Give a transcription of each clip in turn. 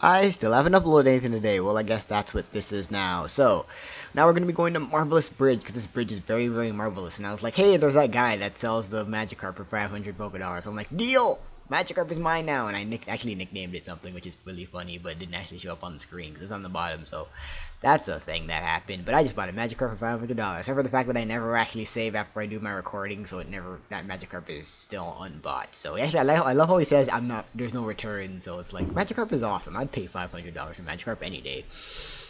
I still haven't uploaded anything today. Well, I guess that's what this is now. So, now we're going to be going to Marvelous Bridge, because this bridge is very, very marvelous. And I was like, hey, there's that guy that sells the Magikarp for 500 Poké Dollars. I'm like, deal! Magikarp is mine now. And I actually nicknamed it something, which is really funny, but it didn't actually show up on the screen, because it's on the bottom, so that's a thing that happened. But I just bought a Magikarp for $500, except for the fact that I never actually save after I do my recording, so that Magikarp is still unbought. So actually, I love how he says there's no return, so it's like, Magikarp is awesome. I'd pay $500 for Magikarp any day.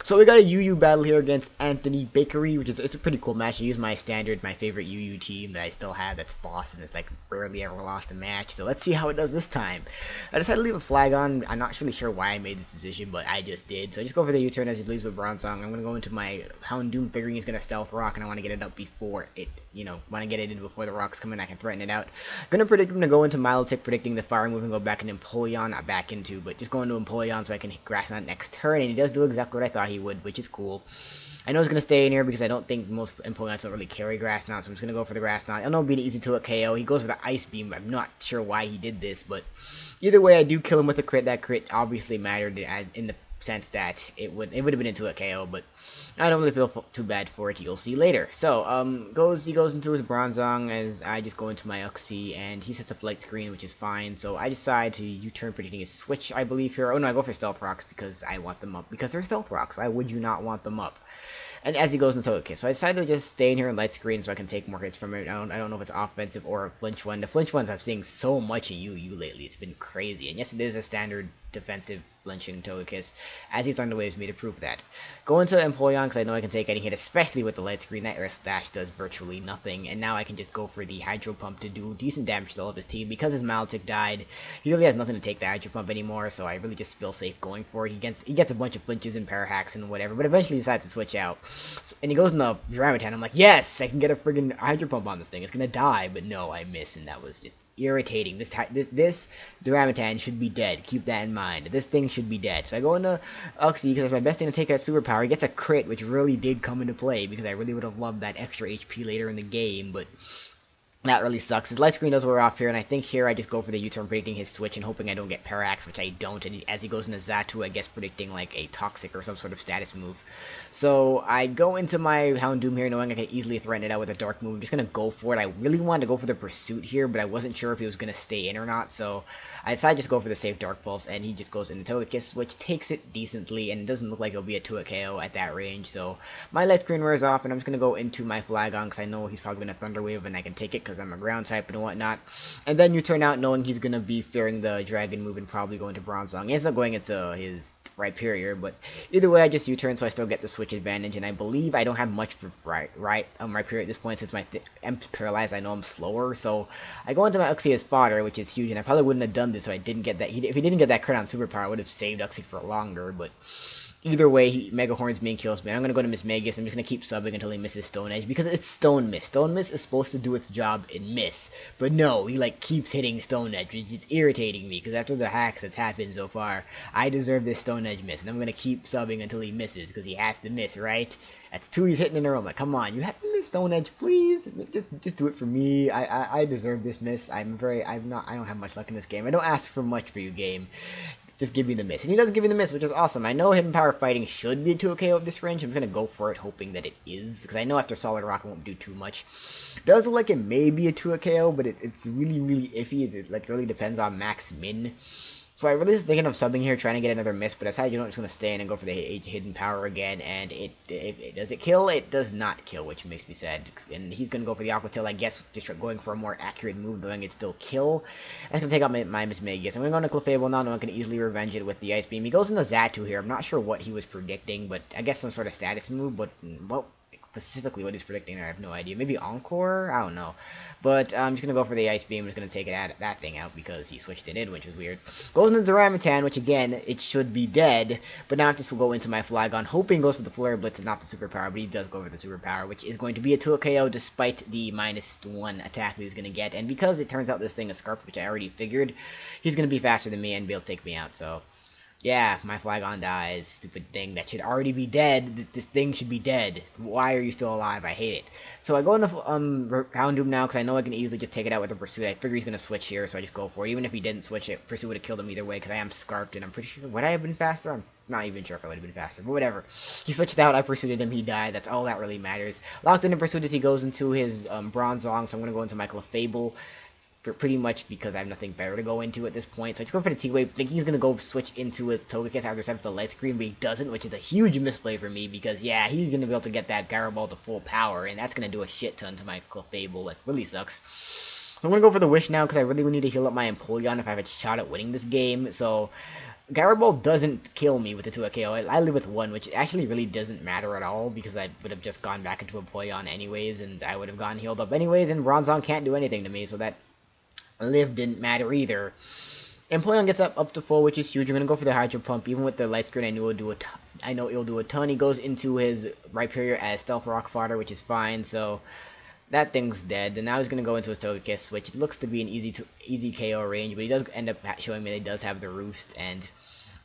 So we got a UU battle here against AnthonysBakery, which is it's a pretty cool match. I use my favorite UU team that I still have, that's boss, and it's like rarely ever lost a match. So let's see how it does this time. I decided to leave a flag on. I'm not really sure why I made this decision, but I just did. So I just go for the U-turn as he leaves with Bronzong. I'm gonna go into my Houndoom, figuring he's gonna stealth rock, and I want to get it up before it, want to get it in before the rocks come in. I can threaten it out. I'm gonna predict him to go into Milotic, predicting the fire move and go back into Empoleon, not back into, but just go into Empoleon so I can grass on next turn, and he does do exactly what I thought he would, which is cool. I know he's going to stay in here because I don't think most Empoleons don't really carry Grass Knot, so I'm just going to go for the Grass Knot. I know it'll be an easy to KO. He goes for the Ice Beam. I'm not sure why he did this, but either way, I do kill him with a crit. That crit obviously mattered in the sense that it would have been into a KO, but I don't really feel too bad for it. You'll see later. So he goes into his Bronzong as I just go into my Uxie, and he sets up Light Screen, which is fine. So I decide to U-turn, predicting his switch, I believe here. Oh no, I go for Stealth Rocks because I want them up, because they're Stealth Rocks. Why would you not want them up? And as he goes into Togekiss, so I decided to just stay in here and Light Screen so I can take more hits from it. I don't know if it's offensive or a flinch one. The flinch ones I've seen so much in UU lately. It's been crazy. And yes, it is a standard defensive flinching Togekiss, as he Thunder Waves me to prove that. Go into Empoleon because I know I can take any hit, especially with the Light Screen. That Air Slash does virtually nothing, and now I can just go for the Hydro Pump to do decent damage to all of his team. Because his Milotic died, he really has nothing to take the Hydro Pump anymore, so I really just feel safe going for it. He gets a bunch of flinches and Power Hacks and whatever, but eventually decides to switch out. So, and he goes in the Duramitan. I'm like, yes, I can get a friggin' Hydro Pump on this thing. It's gonna die, but no, I miss, and that was just irritating. This Duramitan should be dead. Keep that in mind. This thing should be dead. So I go into Uxie because it's my best thing to take that superpower. He gets a crit, which really did come into play because I really would have loved that extra HP later in the game, but that really sucks. His Light Screen does wear off here, and I think here I just go for the U-turn, predicting his switch and hoping I don't get Parax, which I don't. And as he goes into Xatu, I guess predicting like a Toxic or some sort of status move. So I go into my Houndoom here, knowing I can easily threaten it out with a Dark move. I'm just going to go for it. I really wanted to go for the Pursuit here, but I wasn't sure if he was going to stay in or not. So I decided to just go for the safe Dark Pulse, and he just goes into Togekiss, which takes it decently, and it doesn't look like it'll be a 2 KO at that range. So my Light Screen wears off, and I'm just going to go into my Flagon because I know he's probably going to Thunder Wave, and I can take it because I'm a ground type and whatnot. And then you turn out knowing he's going to be fearing the Dragon move and probably going to Bronzong. He ends up going into his Rhyperior, but either way I just U-turn, so I still get the switch advantage, and I believe I don't have much for Rhyperior at this point since my Emp's paralyzed. I know I'm slower, so I go into my Uxie as fodder, which is huge, and I probably wouldn't have done this if I didn't get that. If he didn't get that crit on Superpower, I would have saved Uxie for longer, but either way, Mega Horns me and kills me. I'm going to go to Miss Magus. I'm just going to keep subbing until he misses Stone Edge, because it's Stone Miss. Stone Miss is supposed to do its job and miss, but no, he like keeps hitting Stone Edge, which is irritating me, because after the hacks that's happened so far, I deserve this Stone Edge miss, and I'm going to keep subbing until he misses, because he has to miss, right? That's 2 he's hitting in a row. I'm like, come on, you have to miss Stone Edge, please. Just do it for me. I deserve this miss. I don't have much luck in this game. I don't ask for much for you, game. Just give me the miss. And he does give me the miss, which is awesome. I know Hidden Power Fighting should be a 2 KO of this range. I'm going to go for it, hoping that it is, because I know after Solid Rock it won't do too much. It does look like it may be a 2 KO, but it's really, really iffy. It like really depends on max min. So I really was thinking of subbing here, trying to get another miss, but I decided, I'm just going to stay in and go for the Hidden Power again, and does it kill? It does not kill, which makes me sad, and he's going to go for the Aqua Tail, I guess, just going for a more accurate move, knowing it still kill. I'm going to take out my Miss Magus. I'm going to go into Clefable now, knowing I can easily revenge it with the Ice Beam. He goes into Xatu here. I'm not sure what he was predicting, but I guess some sort of status move, but what specifically what he's predicting there, I have no idea. Maybe Encore? I don't know. But I'm just going to go for the Ice Beam. I'm just going to take that thing out because he switched it in, which was weird. Goes into Duramitan, which again, it should be dead. But now this will go into my Flagon, hoping goes for the Flare Blitz and not the Superpower. But he does go for the Superpower, which is going to be a 2 KO despite the -1 attack that he's going to get. And because it turns out this thing is Scarf, which I already figured, he's going to be faster than me and be able to take me out. So Yeah, my Flygon dies. Stupid thing that should already be dead. This thing should be dead. Why are you still alive? I hate it. So I go into Houndoom now because I know I can easily just take it out with a Pursuit. I figure he's going to switch here, so I just go for it. Even if he didn't switch it, Pursuit would have killed him either way because I am Scarfed, and I'm pretty sure... Would I have been faster? I'm not even sure if I would have been faster, but whatever. He switched out, I pursued him, he died. That's all that really matters. Locked in Pursuit as he goes into his Bronzong, so I'm going to go into my Clefable. Pretty much because I have nothing better to go into at this point. So I just go for the T-Wave, thinking he's going to go switch into his Togekiss after setting for the light screen, but he doesn't, which is a huge misplay for me because, yeah, he's going to be able to get that Gyro Ball to full power, and that's going to do a shit ton to my Clefable. That really sucks. So I'm going to go for the Wish now because I really need to heal up my Empoleon if I have a shot at winning this game. So Gyro Ball doesn't kill me with the 2 KO. I live with 1, which actually really doesn't matter at all because I would have just gone back into Empoleon anyways, and I would have gone healed up anyways, and Bronzong can't do anything to me, so that live didn't matter either. Empoleon gets up to full, which is huge. I'm gonna go for the Hydro Pump, even with the light screen. I know it'll do a ton. He goes into his Rhyperior as Stealth Rock fodder, which is fine. So that thing's dead. And now he's gonna go into his Togekiss, which looks to be an easy KO range, but he does end up showing me that he does have the Roost, and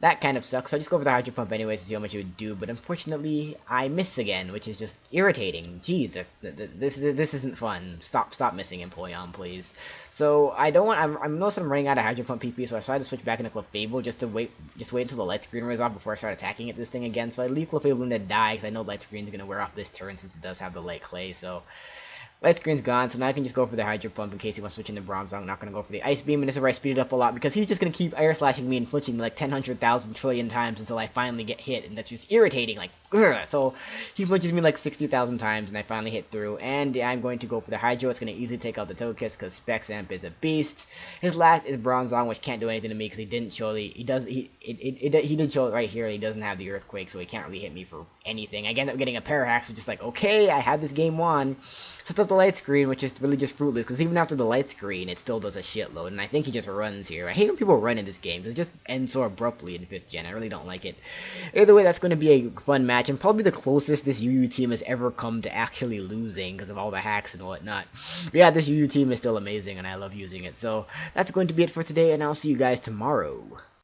that kind of sucks. So I just go for the Hydro Pump anyways to see how much it would do, but unfortunately I miss again, which is just irritating. Jeez, this isn't fun. Stop missing Empoleon, please. So I don't want. I'm noticing I'm running out of Hydro Pump PP, so I decided to switch back into Clefable just to wait until the light screen wears off before I start attacking at this thing again. So I leave Clefable in to die because I know light screen's gonna wear off this turn since it does have the light clay. So light screen's gone, so now I can just go for the Hydro Pump in case he wants to switch into Bronzong. I'm not going to go for the Ice Beam, and this is where I speed it up a lot, because he's just going to keep air slashing me and flinching me like 10,000 trillion times until I finally get hit, and that's just irritating, like, ugh. So he flinches me like 60,000 times, and I finally hit through, and I'm going to go for the Hydro. It's going to easily take out the Togekiss, because Spexamp is a beast. His last is Bronzong, which can't do anything to me, because he did show it right here. He doesn't have the Earthquake, so he can't really hit me for anything. I end up getting a Parahax, which is like, okay, I had this game won. Sets up the light screen, which is really just fruitless, because even after the light screen, it still does a shitload, and I think he just runs here. I hate when people run in this game, because it just ends so abruptly in 5th gen. I really don't like it. Either way, that's going to be a fun match, and probably the closest this UU team has ever come to actually losing, because of all the hacks and whatnot. But yeah, this UU team is still amazing, and I love using it. So, that's going to be it for today, and I'll see you guys tomorrow.